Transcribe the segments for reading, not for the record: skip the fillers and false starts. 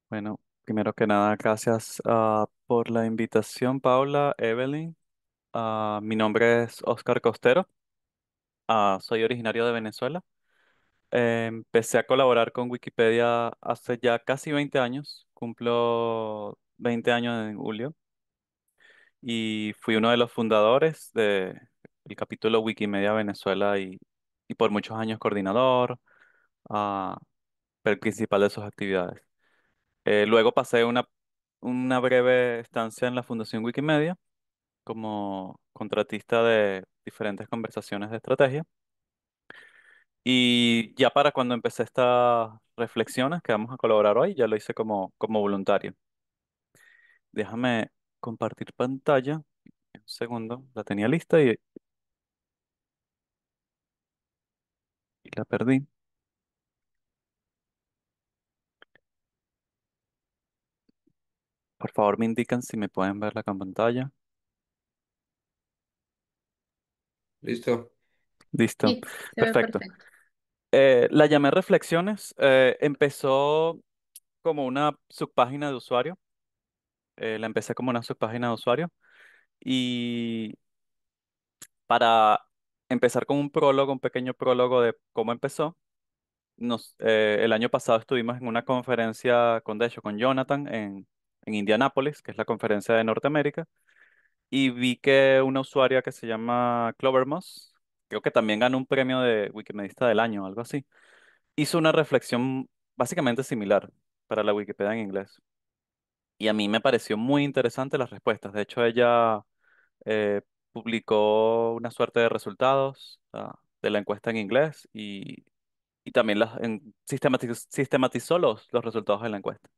Bueno, primero que nada, gracias por la invitación, Paula, Evelyn. Mi nombre es Oscar Costero. Soy originario de Venezuela. Empecé a colaborar con Wikipedia hace ya casi 20 años. Cumplo 20 años en julio y fui uno de los fundadores del capítulo Wikimedia Venezuela y por muchos años coordinador, ah, el principal de sus actividades. Luego pasé una breve estancia en la Fundación Wikimedia como contratista de diferentes conversaciones de estrategia. Y ya para cuando empecé estas reflexiones que vamos a colaborar hoy, ya lo hice como voluntario. Déjame compartir pantalla. Un segundo, la tenía lista y la perdí. Por favor, me indican si me pueden ver la pantalla. Listo. Listo. Sí, se ve Perfecto. perfecto. La llamé Reflexiones. Empezó como una subpágina de usuario. La empecé como una subpágina de usuario. Y para empezar con un prólogo, un pequeño prólogo de cómo empezó, el año pasado estuvimos en una conferencia de hecho, con Jonathan en Indianápolis, que es la conferencia de Norteamérica, y vi que una usuaria que se llama Clovermoss, creo que también ganó un premio de Wikimedista del año, algo así, hizo una reflexión básicamente similar para la Wikipedia en inglés. Y a mí me pareció muy interesante las respuestas. De hecho, ella eh, publicó una suerte de resultados de la encuesta en inglés y también sistematizó los resultados de la encuesta.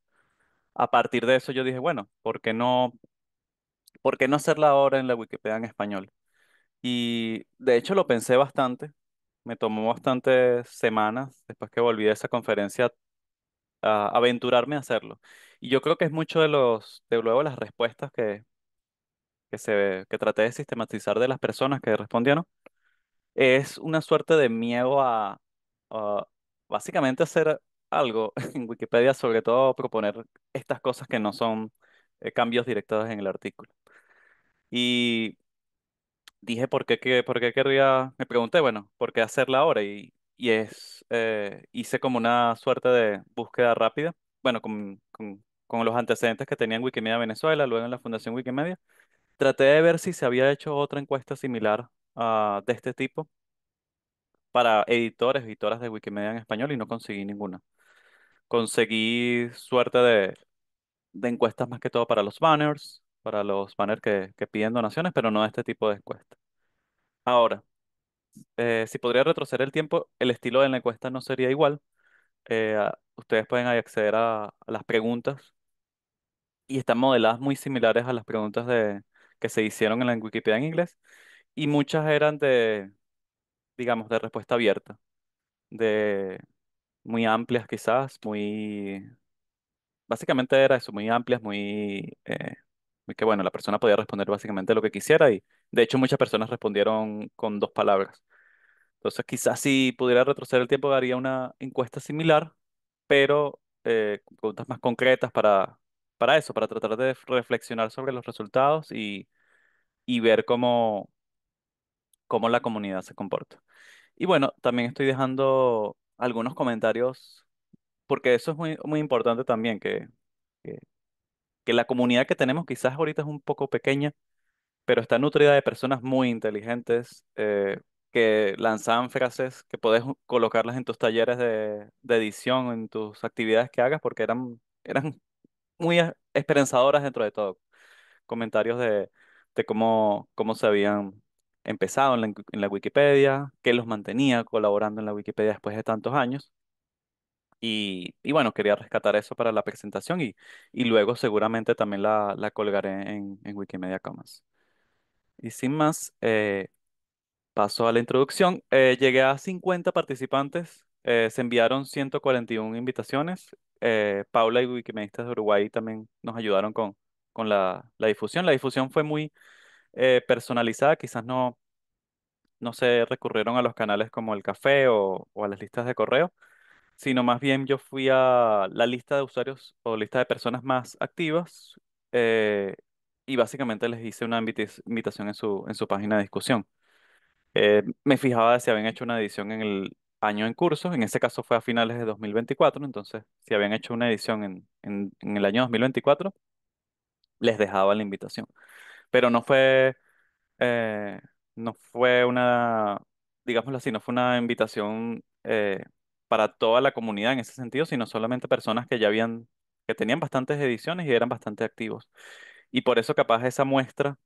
A partir de eso yo dije, bueno, ¿por qué no hacerla ahora en la Wikipedia en español? Y de hecho lo pensé bastante. Me tomó bastantes semanas después que volví de esa conferencia a aventurarme a hacerlo. Y yo creo que es mucho de luego las respuestas que traté de sistematizar de las personas que respondieron. Es una suerte de miedo a básicamente hacer algo en Wikipedia, sobre todo proponer estas cosas que no son cambios directos en el artículo. Y dije, ¿por qué querría? Me pregunté, bueno, ¿por qué hacerla ahora? Hice como una suerte de búsqueda rápida, bueno, con los antecedentes que tenía en Wikimedia Venezuela, luego en la Fundación Wikimedia. Traté de ver si se había hecho otra encuesta similar de este tipo para editoras de Wikimedia en español y no conseguí ninguna. Conseguí suerte de encuestas más que todo para los banners que piden donaciones, pero no este tipo de encuestas. Ahora, si podría retroceder el tiempo, el estilo de la encuesta no sería igual. Ustedes pueden acceder a las preguntas y están modeladas muy similares a las preguntas que se hicieron en la Wikipedia en inglés y muchas eran digamos, de respuesta abierta, de muy amplias quizás, básicamente era eso, muy amplias, muy que bueno, la persona podía responder básicamente lo que quisiera y de hecho muchas personas respondieron con dos palabras. Entonces quizás si pudiera retroceder el tiempo haría una encuesta similar, pero con preguntas más concretas para eso, para tratar de reflexionar sobre los resultados y ver cómo la comunidad se comporta. Y bueno, también estoy dejando algunos comentarios, porque eso es muy importante también, que, que la comunidad que tenemos quizás ahorita es un poco pequeña, pero está nutrida de personas muy inteligentes que lanzan frases que puedes colocarlas en tus talleres de edición, en tus actividades que hagas, porque eran muy esperanzadoras dentro de todo. Comentarios de cómo se habían empezado en la Wikipedia, qué los mantenía colaborando en la Wikipedia después de tantos años. Y bueno, quería rescatar eso para la presentación y luego seguramente también la colgaré en Wikimedia Commons. Y sin más, paso a la introducción. Llegué a 50 participantes, se enviaron 141 invitaciones. Paula y Wikimedistas de Uruguay también nos ayudaron con la difusión. La difusión fue muy personalizada, quizás no se recurrieron a los canales como el café o a las listas de correo, sino más bien yo fui a la lista de usuarios o lista de personas más activas eh, y básicamente les hice una invitación en su página de discusión. Me fijaba de si habían hecho una edición en el año en curso, en ese caso fue a finales de 2024, entonces si habían hecho una edición en el año 2024, les dejaba la invitación. Pero eh, no fue una, digámoslo así, no fue una invitación para toda la comunidad en ese sentido, sino solamente personas que ya habían, que tenían bastantes ediciones y eran bastante activos. Y por eso capaz esa muestra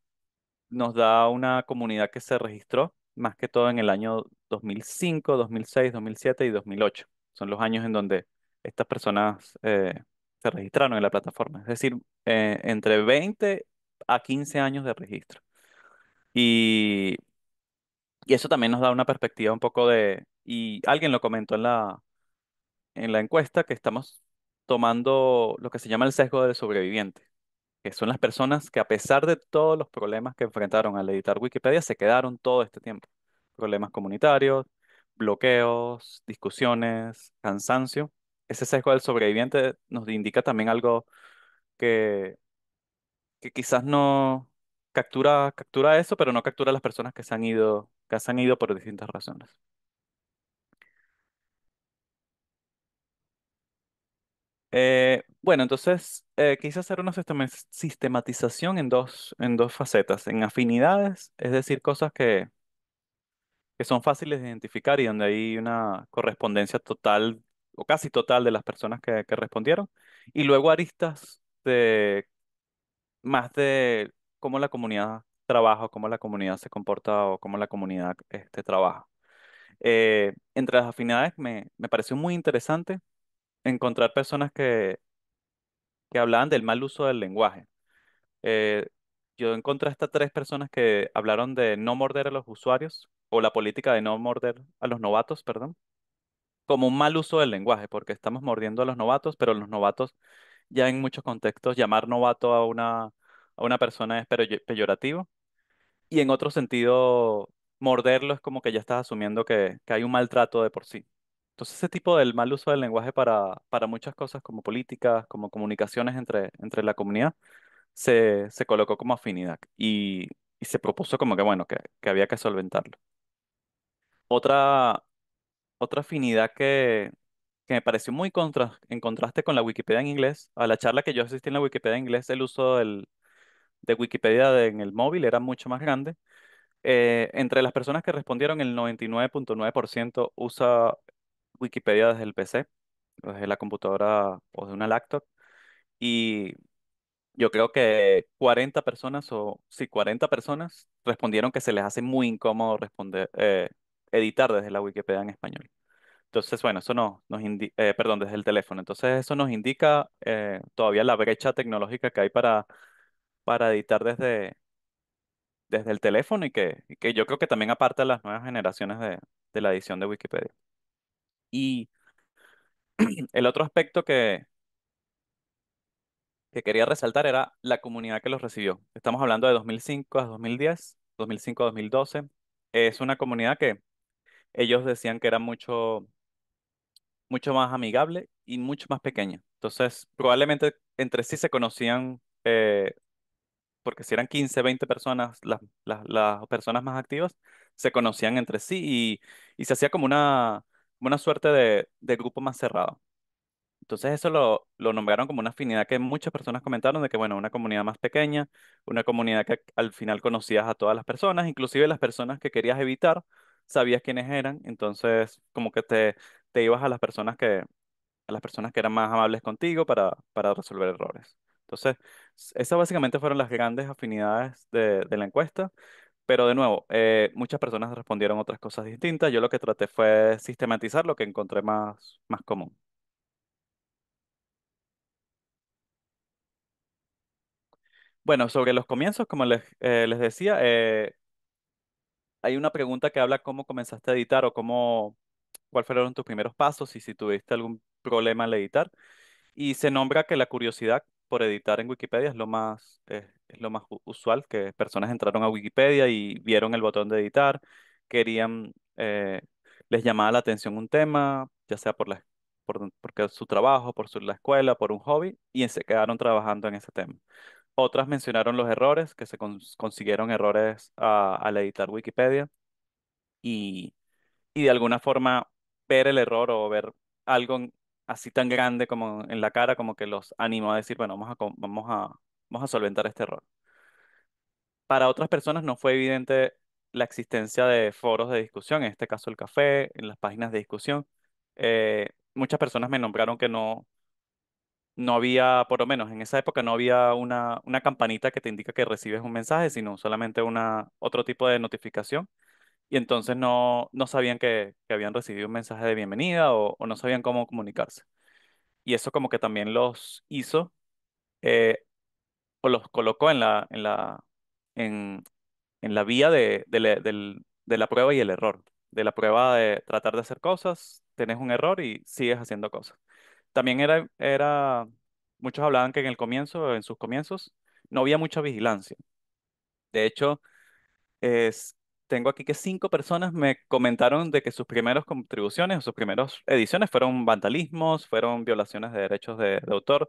nos da una comunidad que se registró más que todo en el año 2005, 2006, 2007 y 2008. Son los años en donde estas personas se registraron en la plataforma. Es decir, entre 20 a 15 años de registro. Y, y eso también nos da una perspectiva un poco de, y alguien lo comentó en la encuesta, que estamos tomando lo que se llama el sesgo del sobreviviente, que son las personas que a pesar de todos los problemas que enfrentaron al editar Wikipedia, se quedaron todo este tiempo. Problemas comunitarios, bloqueos, discusiones, cansancio. Ese sesgo del sobreviviente nos indica también algo que, que quizás no captura eso, pero no captura a las personas que se han ido por distintas razones. Bueno, entonces quise hacer una sistematización en dos facetas, en afinidades, es decir, cosas que son fáciles de identificar y donde hay una correspondencia total o casi total de las personas que respondieron, y luego aristas de más de cómo la comunidad trabaja, o cómo la comunidad se comporta o cómo la comunidad trabaja. Entre las afinidades me pareció muy interesante encontrar personas que hablaban del mal uso del lenguaje. Eh, yo encontré hasta tres personas que hablaron de no morder a los usuarios, o la política de no morder a los novatos, perdón, como un mal uso del lenguaje, porque estamos mordiendo a los novatos, pero los novatos ya en muchos contextos llamar novato a una persona es peyorativo, y en otro sentido morderlo es como que ya estás asumiendo que hay un maltrato de por sí. Entonces ese tipo del mal uso del lenguaje para muchas cosas como políticas, como comunicaciones entre la comunidad, se colocó como afinidad y se propuso como que bueno, que había que solventarlo. Otra, otra afinidad que me pareció muy en contraste con la Wikipedia en inglés, a la charla que yo asistí en la Wikipedia en inglés, el uso de Wikipedia en el móvil era mucho más grande. Entre las personas que respondieron, el 99.9% usa Wikipedia desde el PC, desde la computadora o de una laptop. Y yo creo que 40 personas, o sí, 40 personas respondieron que se les hace muy incómodo editar desde la Wikipedia en español. Entonces, bueno, eso nos indica, perdón, desde el teléfono. Entonces, eso nos indica todavía la brecha tecnológica que hay para editar desde el teléfono y que yo creo que también aparta a las nuevas generaciones de la edición de Wikipedia. Y el otro aspecto que quería resaltar era la comunidad que los recibió. Estamos hablando de 2005 a 2010, 2005 a 2012. Es una comunidad que ellos decían que era mucho más amigable y mucho más pequeña. Entonces, probablemente entre sí se conocían, porque si eran 15, 20 personas, las personas más activas, se conocían entre sí y se hacía como una suerte de grupo más cerrado. Entonces eso lo nombraron como una afinidad que muchas personas comentaron de que, bueno, una comunidad más pequeña, una comunidad que al final conocías a todas las personas, inclusive las personas que querías evitar, sabías quiénes eran, entonces como que te ibas a las personas que eran más amables contigo para resolver errores. Entonces, esas básicamente fueron las grandes afinidades de la encuesta, pero de nuevo, muchas personas respondieron otras cosas distintas. Yo lo que traté fue sistematizar lo que encontré más común. Bueno, sobre los comienzos, como les decía, hay una pregunta que habla cómo comenzaste a editar o cuáles fueron tus primeros pasos y si tuviste algún problema al editar. Y se nombra que la curiosidad por editar en Wikipedia es lo más usual, que personas entraron a Wikipedia y vieron el botón de editar, querían, les llamaba la atención un tema, ya sea porque su trabajo, la escuela, por un hobby, y se quedaron trabajando en ese tema. Otras mencionaron los errores, que consiguieron errores al editar Wikipedia y, y de alguna forma ver el error o ver algo así tan grande como en la cara, como que los animó a decir, bueno, vamos a solventar este error. Para otras personas no fue evidente la existencia de foros de discusión, en este caso el café, en las páginas de discusión. Muchas personas me nombraron que no había, por lo menos en esa época, no había una campanita que te indica que recibes un mensaje, sino solamente otro tipo de notificación. Y entonces no sabían que habían recibido un mensaje de bienvenida o no sabían cómo comunicarse. Y eso como que también los hizo eh, o los colocó en, en la vía de la prueba y el error. De la prueba de tratar de hacer cosas, tenés un error y sigues haciendo cosas. También muchos hablaban que en el comienzo, en sus comienzos, no había mucha vigilancia. De hecho, es, tengo aquí que 5 personas me comentaron de que sus primeras contribuciones o sus primeras ediciones fueron vandalismos, fueron violaciones de derechos de autor,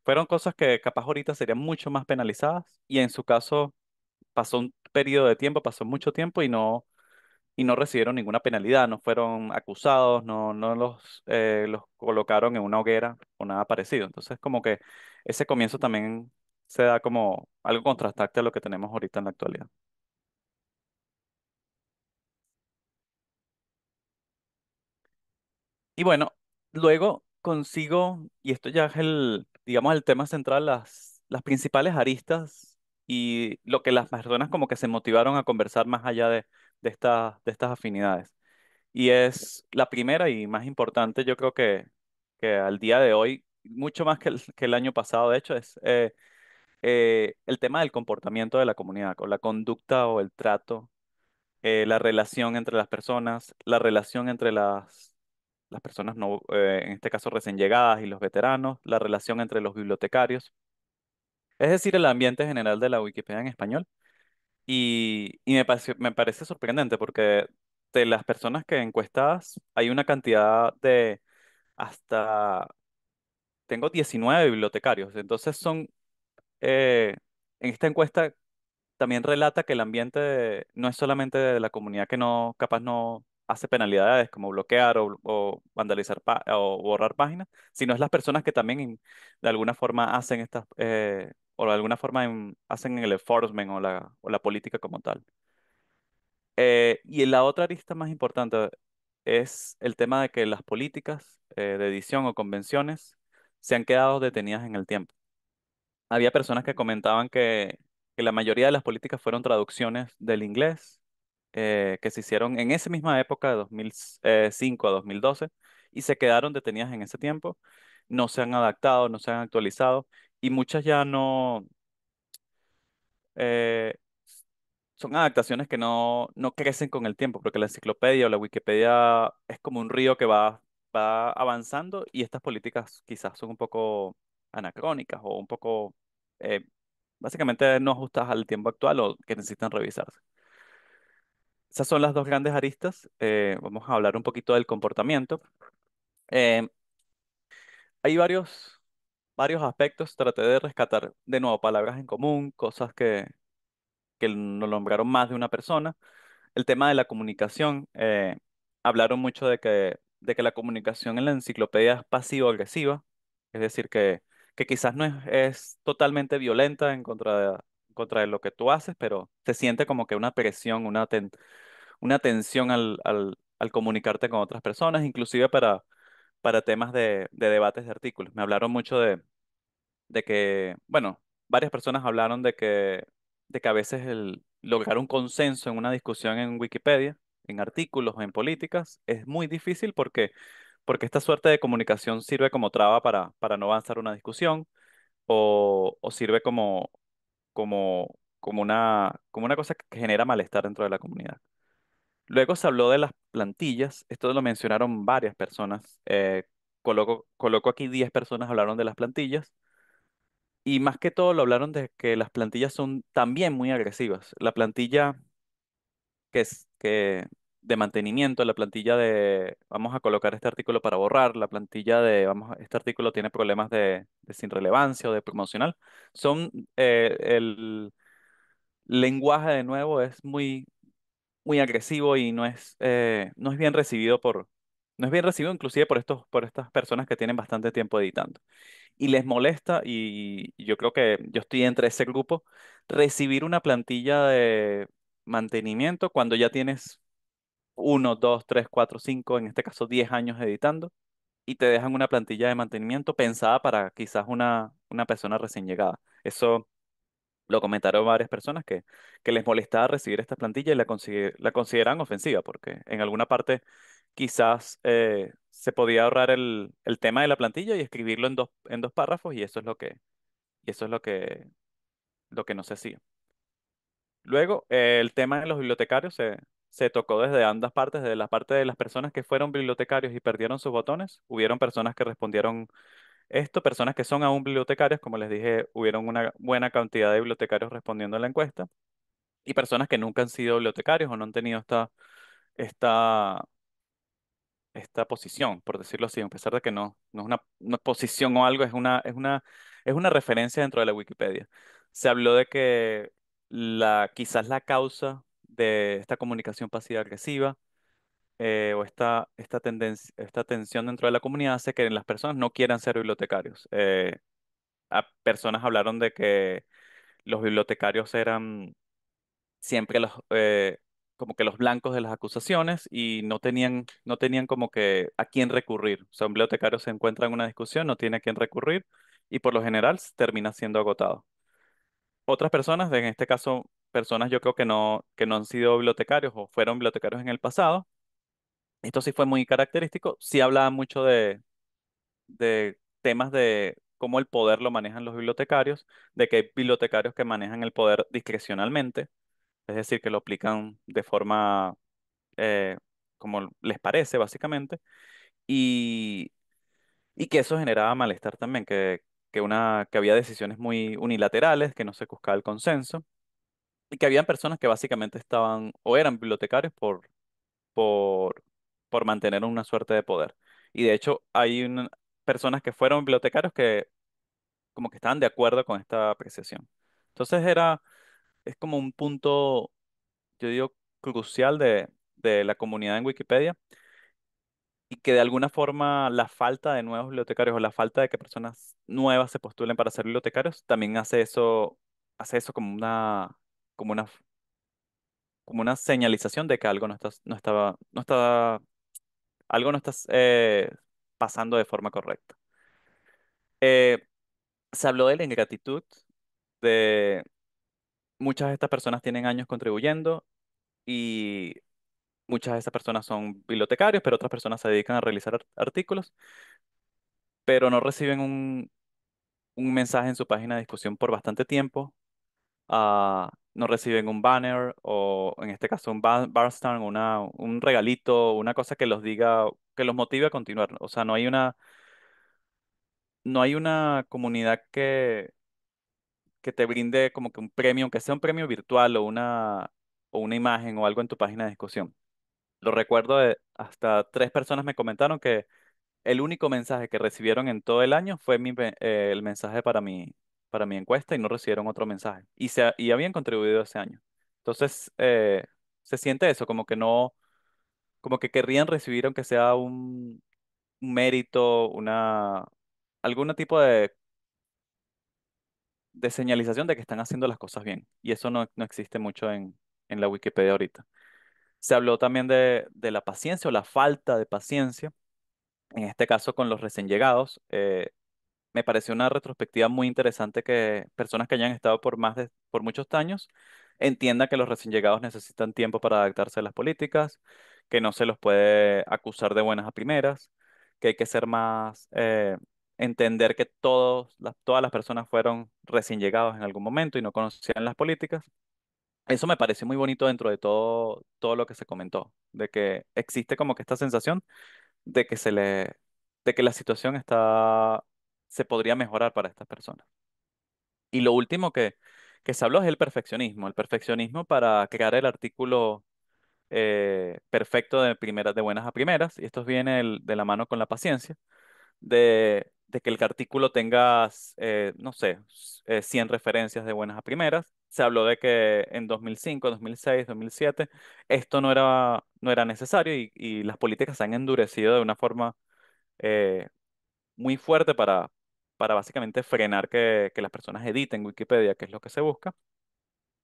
fueron cosas que capaz ahorita serían mucho más penalizadas y en su caso pasó un periodo de tiempo, pasó mucho tiempo y no recibieron ninguna penalidad, no fueron acusados, no los colocaron en una hoguera o nada parecido. Entonces, como que ese comienzo también se da como algo contrastante a lo que tenemos ahorita en la actualidad. Y bueno, luego consigo, y esto ya es digamos, el tema central, las principales aristas y lo que las personas como que se motivaron a conversar más allá de estas afinidades. Y es la primera y más importante, yo creo que al día de hoy, mucho más que el año pasado, de hecho, es el tema del comportamiento de la comunidad, o la conducta o el trato, la relación entre las personas, la relación entre las personas no, en este caso recién llegadas y los veteranos, la relación entre los bibliotecarios, es decir, el ambiente general de la Wikipedia en español. Y me parece sorprendente porque de las personas que encuestadas hay una cantidad de hasta, tengo 19 bibliotecarios, entonces en esta encuesta también relata que el ambiente no es solamente de la comunidad que no, capaz no hace penalidades como bloquear o vandalizar o borrar páginas, sino es las personas que también de alguna forma hacen o de alguna forma hacen el enforcement o la política como tal. Y la otra arista más importante es el tema de que las políticas de edición o convenciones se han quedado detenidas en el tiempo. Había personas que comentaban que la mayoría de las políticas fueron traducciones del inglés que se hicieron en esa misma época de 2005 a 2012 y se quedaron detenidas en ese tiempo. No se han adaptado, no se han actualizado y muchas ya no eh, son adaptaciones que no crecen con el tiempo porque la enciclopedia o la Wikipedia es como un río que va avanzando y estas políticas quizás son un poco anacrónicas o un poco eh, básicamente no ajustas al tiempo actual o que necesitan revisarse. Esas son las dos grandes aristas. Vamos a hablar un poquito del comportamiento. Eh, hay varios aspectos. Traté de rescatar de nuevo palabras en común, cosas que nos nombraron más de una persona. El tema de la comunicación. Hablaron mucho de que la comunicación en la enciclopedia es pasivo-agresiva. Es decir, que quizás no es totalmente violenta en contra de lo que tú haces, pero se siente como que una presión, una tensión al comunicarte con otras personas, inclusive para temas de debates de artículos. Me hablaron mucho de que, bueno, varias personas hablaron de que a veces lograr un consenso en una discusión en Wikipedia, en artículos o en políticas, es muy difícil porque esta suerte de comunicación sirve como traba para no avanzar una discusión o sirve como una cosa que genera malestar dentro de la comunidad. Luego se habló de las plantillas, esto lo mencionaron varias personas. Coloco aquí 10 personas hablaron de las plantillas y más que todo lo hablaron de que las plantillas son también muy agresivas. La plantilla que es que de mantenimiento, la plantilla de vamos a colocar este artículo para borrar, la plantilla de este artículo tiene problemas de sin relevancia o de promocional. Son el lenguaje de nuevo es muy agresivo y no es bien recibido no es bien recibido inclusive por estas personas que tienen bastante tiempo editando. Y les molesta, y yo creo que yo estoy entre ese grupo, recibir una plantilla de mantenimiento cuando ya tienes uno, dos, tres, cuatro, cinco, en este caso 10 años editando, y te dejan una plantilla de mantenimiento pensada para quizás una persona recién llegada. Eso lo comentaron varias personas que les molestaba recibir esta plantilla y la consideran ofensiva, porque en alguna parte quizás se podía ahorrar el tema de la plantilla y escribirlo en dos párrafos, y eso es y eso es lo que no se hacía. Luego, el tema de los bibliotecarios se tocó desde ambas partes, desde la parte de las personas que fueron bibliotecarios y perdieron sus botones. Hubieron personas que respondieron esto, personas que son aún bibliotecarios, como les dije, hubieron una buena cantidad de bibliotecarios respondiendo a la encuesta, y personas que nunca han sido bibliotecarios o no han tenido esta, esta posición, por decirlo así, a pesar de que no es una posición o algo, es una referencia dentro de la Wikipedia. Se habló de que quizás la causa de esta comunicación pasiva-agresiva o esta tensión dentro de la comunidad hace que las personas no quieran ser bibliotecarios. Personas hablaron de que los bibliotecarios eran siempre como que los blancos de las acusaciones y no tenían como que a quién recurrir. O sea, un bibliotecario se encuentra en una discusión, no tiene a quién recurrir y por lo general termina siendo agotado. Otras personas, en este caso, personas yo creo que no han sido bibliotecarios o fueron bibliotecarios en el pasado, esto sí fue muy característico, sí hablaba mucho de temas de cómo el poder lo manejan los bibliotecarios, de que hay bibliotecarios que manejan el poder discrecionalmente, es decir, que lo aplican de forma eh, como les parece, básicamente, y, y que eso generaba malestar también, que había decisiones muy unilaterales, que no se buscaba el consenso, y que habían personas que básicamente estaban o eran bibliotecarios por, por mantener una suerte de poder. Y de hecho, personas que fueron bibliotecarios que como que estaban de acuerdo con esta apreciación. Entonces es como un punto, yo digo, crucial de la comunidad en Wikipedia y que de alguna forma la falta de nuevos bibliotecarios o la falta de que personas nuevas se postulen para ser bibliotecarios también hace eso como una, como una señalización de que algo no estaba, algo no está pasando de forma correcta. Eh, Se habló de la ingratitud, de muchas de estas personas tienen años contribuyendo y muchas de esas personas son bibliotecarios, pero otras personas se dedican a realizar artículos, pero no reciben un mensaje en su página de discusión por bastante tiempo, no reciben un banner o en este caso un bar stand, un regalito, una cosa que los diga, que los motive a continuar. O sea, no hay una comunidad que te brinde como que un premio, aunque sea un premio virtual o una imagen o algo en tu página de discusión. Lo recuerdo, hasta tres personas me comentaron que el único mensaje que recibieron en todo el año fue el mensaje para mi encuesta y no recibieron otro mensaje. Y habían contribuido ese año. Entonces, se siente eso, como que no, como que querrían recibir aunque sea un mérito, algún tipo de señalización de que están haciendo las cosas bien. Y eso no existe mucho en la Wikipedia ahorita. Se habló también de la paciencia o la falta de paciencia, en este caso con los recién llegados. Me pareció una retrospectiva muy interesante que personas que hayan estado por muchos años entiendan que los recién llegados necesitan tiempo para adaptarse a las políticas, que no se los puede acusar de buenas a primeras, que hay que ser más, entender que todas las personas fueron recién llegados en algún momento y no conocían las políticas. Eso me pareció muy bonito dentro de todo lo que se comentó, de que existe como que esta sensación de que de que la situación se podría mejorar para estas personas. Y lo último que se habló es el perfeccionismo para crear el artículo perfecto de buenas a primeras, y esto viene de la mano con la paciencia, de que el artículo tenga, no sé, 100 referencias de buenas a primeras. Se habló de que en 2005, 2006, 2007 esto no era necesario y las políticas se han endurecido de una forma eh, muy fuerte para básicamente frenar que las personas editen Wikipedia, que es lo que se busca.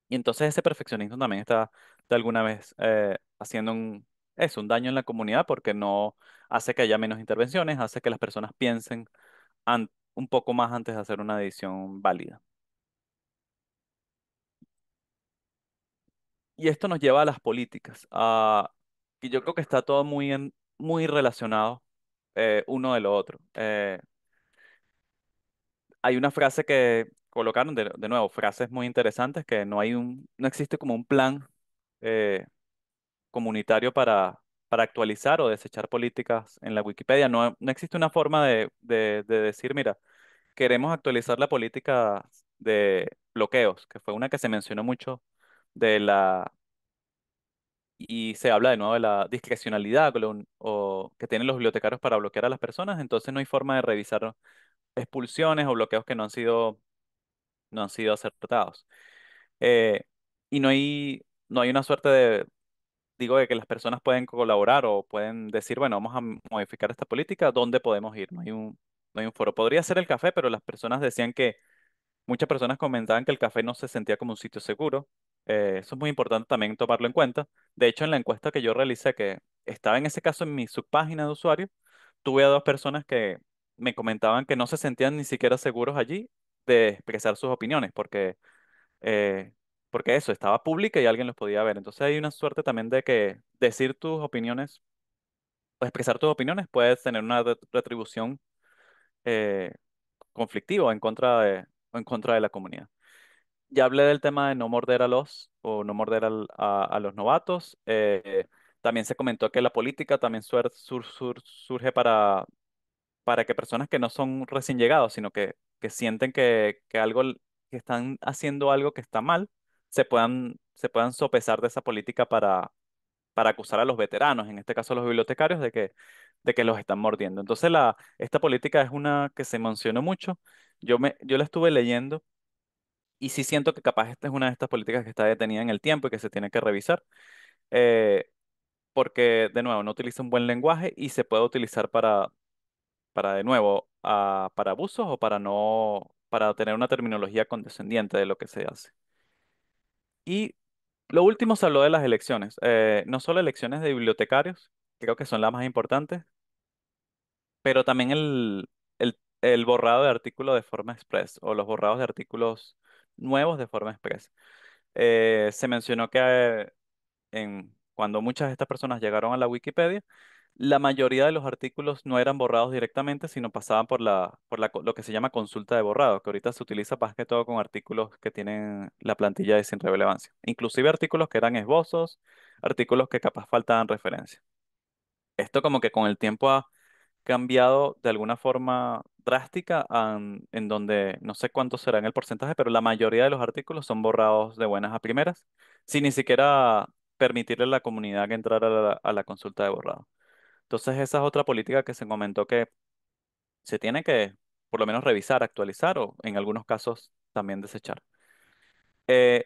Y entonces ese perfeccionismo también está de alguna vez haciendo un daño en la comunidad porque no hace que haya menos intervenciones, hace que las personas piensen un poco más antes de hacer una edición válida. Y esto nos lleva a las políticas, y yo creo que está todo muy relacionado uno de lo otro. Hay una frase que colocaron, de nuevo, frases muy interesantes, que no existe como un plan eh, comunitario para actualizar o desechar políticas en la Wikipedia. No existe una forma de decir, mira, queremos actualizar la política de bloqueos, que fue una que se mencionó mucho de la, y se habla de nuevo de la discrecionalidad o que tienen los bibliotecarios para bloquear a las personas, entonces no hay forma de revisar expulsiones o bloqueos que no han sido acertados. Eh, y no hay una suerte digo, de que las personas pueden colaborar o pueden decir, bueno, vamos a modificar esta política, ¿dónde podemos ir? No hay un foro. Podría ser el café, pero las personas decían que muchas personas comentaban que el café no se sentía como un sitio seguro. Eso es muy importante también tomarlo en cuenta. De hecho, en la encuesta que yo realicé, que estaba en ese caso en mi subpágina de usuario, tuve a dos personas que me comentaban que no se sentían ni siquiera seguros allí de expresar sus opiniones, eh, porque eso estaba pública y alguien los podía ver. Entonces hay una suerte también de que decir tus opiniones o expresar tus opiniones puedes tener una retribución eh, conflictiva o en contra de la comunidad. Ya hablé del tema de no morder o no morder a los novatos. También se comentó que la política también surge para que personas que no son recién llegados, sino que sienten que están haciendo algo que está mal, se puedan sopesar de esa política para acusar a los veteranos, en este caso a los bibliotecarios, de que los están mordiendo. Entonces, esta política es una que se mencionó mucho. Yo la estuve leyendo y sí siento que capaz esta es una de estas políticas que está detenida en el tiempo y que se tiene que revisar. eh, Porque, de nuevo, no utiliza un buen lenguaje y se puede utilizar de nuevo, para abusos o para tener una terminología condescendiente de lo que se hace. Y lo último se habló de las elecciones. No solo elecciones de bibliotecarios, creo que son las más importantes, pero también el borrado de artículos de forma express o los borrados de artículos nuevos de forma express. Se mencionó que cuando muchas de estas personas llegaron a la Wikipedia, la mayoría de los artículos no eran borrados directamente, sino pasaban lo que se llama consulta de borrado, que ahorita se utiliza más que todo con artículos que tienen la plantilla de sin relevancia. Inclusive artículos que eran esbozos, artículos que capaz faltaban referencia. Esto como que con el tiempo ha cambiado de alguna forma drástica, en donde no sé cuánto será en el porcentaje, pero la mayoría de los artículos son borrados de buenas a primeras, sin ni siquiera permitirle a la comunidad que entrara a la consulta de borrado. Entonces esa es otra política que se comentó que se tiene que por lo menos revisar, actualizar o en algunos casos también desechar. Eh,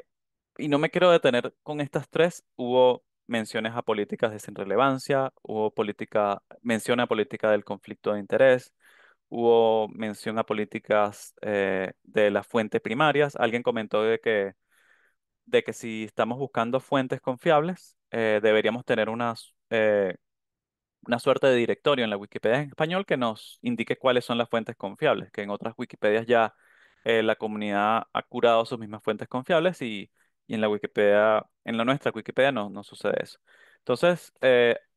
y no me quiero detener con estas tres. Hubo menciones a políticas de sin relevancia, hubo mención a política del conflicto de interés, hubo mención a políticas de las fuentes primarias. Alguien comentó de que si estamos buscando fuentes confiables, deberíamos tener una suerte de directorio en la Wikipedia en español que nos indique cuáles son las fuentes confiables, que en otras Wikipedias ya la comunidad ha curado sus mismas fuentes confiables y en la nuestra Wikipedia no sucede eso. Entonces,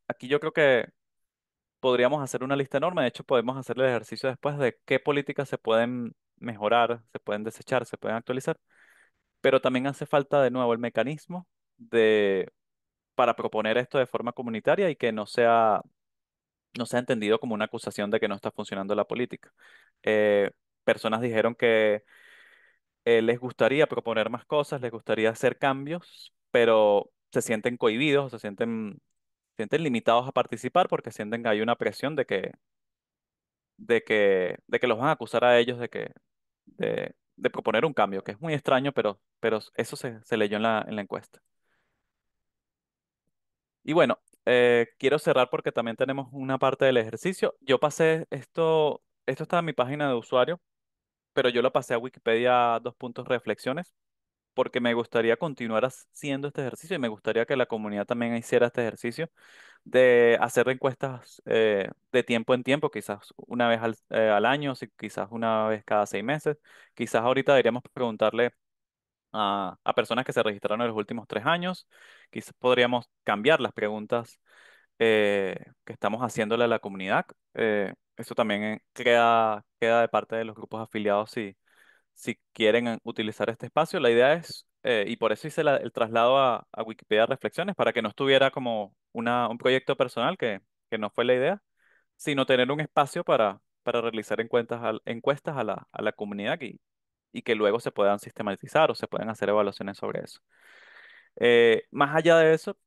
aquí yo creo que podríamos hacer una lista enorme. De hecho, podemos hacer el ejercicio después de qué políticas se pueden mejorar, se pueden desechar, se pueden actualizar, pero también hace falta de nuevo el mecanismo para proponer esto de forma comunitaria y que no sea entendido como una acusación de que no está funcionando la política. Eh, Personas dijeron que les gustaría proponer más cosas, les gustaría hacer cambios, pero se sienten cohibidos, sienten limitados a participar porque sienten que hay una presión de que los van a acusar a ellos de proponer un cambio, que es muy extraño, pero eso se leyó en la encuesta. Y bueno, quiero cerrar porque también tenemos una parte del ejercicio. Yo pasé esto está en mi página de usuario, pero yo lo pasé a Wikipedia dos puntos reflexiones, porque me gustaría continuar haciendo este ejercicio y me gustaría que la comunidad también hiciera este ejercicio de hacer encuestas de tiempo en tiempo, quizás una vez al año, quizás una vez cada 6 meses. Quizás ahorita deberíamos preguntarle a personas que se registraron en los últimos 3 años. Quizás podríamos cambiar las preguntas que estamos haciéndole a la comunidad. Eso también queda de parte de los grupos afiliados si quieren utilizar este espacio. La idea es, y por eso hice el traslado a Wikipedia Reflexiones, para que no estuviera como un proyecto personal, que no fue la idea, sino tener un espacio para realizar encuestas a la comunidad y que luego se puedan sistematizar o se puedan hacer evaluaciones sobre eso. Más allá de eso,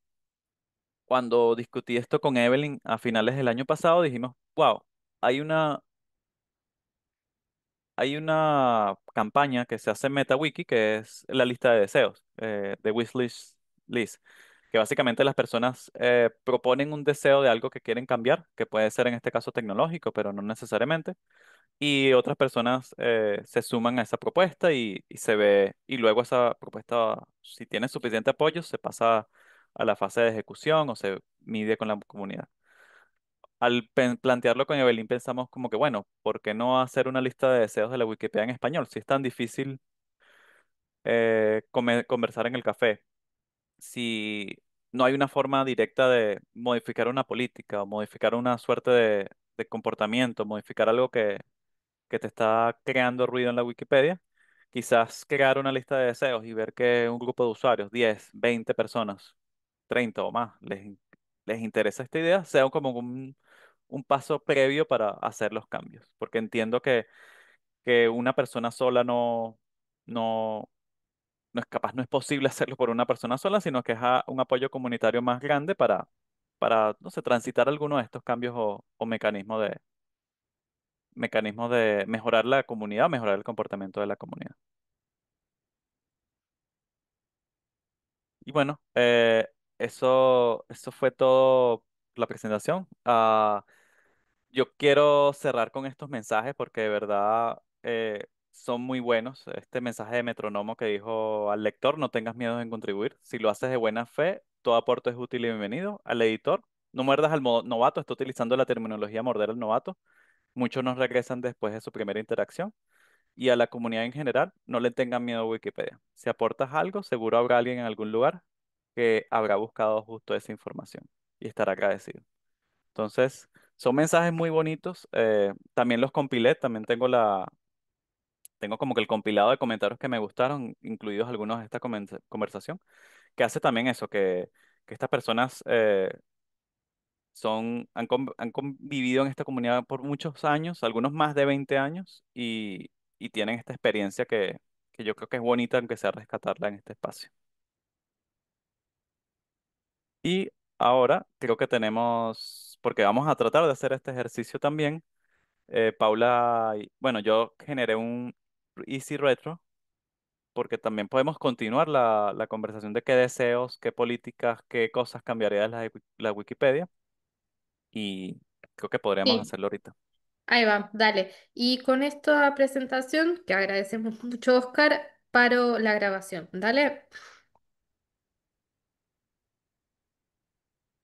cuando discutí esto con Evelyn a finales del año pasado, dijimos, wow, hay una, hay una campaña que se hace en MetaWiki, que es la lista de deseos, de list, que básicamente las personas proponen un deseo de algo que quieren cambiar, que puede ser en este caso tecnológico, pero no necesariamente, y otras personas se suman a esa propuesta y luego esa propuesta, si tiene suficiente apoyo, se pasa a la fase de ejecución o se mide con la comunidad. Al plantearlo con Evelyn pensamos como que, bueno, ¿por qué no hacer una lista de deseos de la Wikipedia en español? Si es tan difícil conversar en el café, si no hay una forma directa de modificar una política o modificar una suerte de comportamiento, modificar algo que te está creando ruido en la Wikipedia, quizás crear una lista de deseos y ver que un grupo de usuarios, 10, 20 personas, 30 o más, les interesa esta idea, sea como un paso previo para hacer los cambios. Porque entiendo que una persona sola no, no es capaz, no es posible hacerlo por una persona sola, sino que es un apoyo comunitario más grande para, no sé, transitar alguno de estos cambios o mecanismos de mejorar la comunidad, mejorar el comportamiento de la comunidad. Y bueno, eso fue todo la presentación. Yo quiero cerrar con estos mensajes porque de verdad son muy buenos. Este mensaje de Metronomo que dijo al lector: no tengas miedo en contribuir. Si lo haces de buena fe, todo aporte es útil y bienvenido. Al editor: no muerdas al novato. Está utilizando la terminología morder al novato. Muchos nos regresan después de su primera interacción. Y a la comunidad en general, no le tengan miedo a Wikipedia. Si aportas algo, seguro habrá alguien en algún lugar que habrá buscado justo esa información y estará agradecido. Entonces, son mensajes muy bonitos. También los compilé, también tengo como que el compilado de comentarios que me gustaron, incluidos algunos de esta conversación, que hace también eso, que estas personas han convivido en esta comunidad por muchos años, algunos más de 20 años, y tienen esta experiencia que yo creo que es bonita, aunque sea rescatarla en este espacio. Y ahora creo que tenemos, porque vamos a tratar de hacer este ejercicio también, Paula, bueno, yo generé un Easy Retro, porque también podemos continuar la conversación de qué deseos, qué políticas, qué cosas cambiaría la Wikipedia, y creo que podríamos Sí, hacerlo ahorita. ahí va, dale. Y con esta presentación, que agradecemos mucho, Oscar, paro la grabación. Dale.